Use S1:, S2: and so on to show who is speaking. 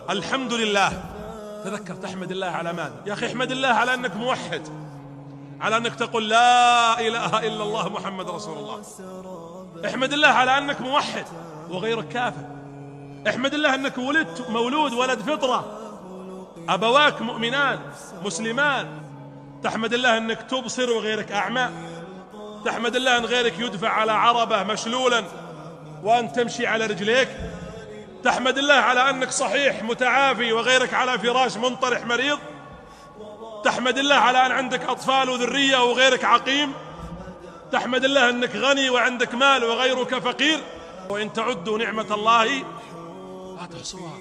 S1: الحمد لله. تذكر تحمد الله على ماذا؟ يا أخي احمد الله على أنك موحد، على أنك تقول لا إله إلا الله محمد رسول الله. احمد الله على أنك موحد وغيرك كافر. احمد الله أنك ولدت مولود ولد فطرة، أبواك مؤمنان مسلمان. تحمد الله أنك تبصر وغيرك أعمى. تحمد الله أن غيرك يدفع على عربة مشلولا وأن تمشي على رجليك. تحمد الله على أنك صحيح متعافي وغيرك على فراش منطرح مريض. تحمد الله على أن عندك أطفال وذرية وغيرك عقيم. تحمد الله أنك غني وعندك مال وغيرك فقير. وإن تعدوا نعمة الله لا تحصوها.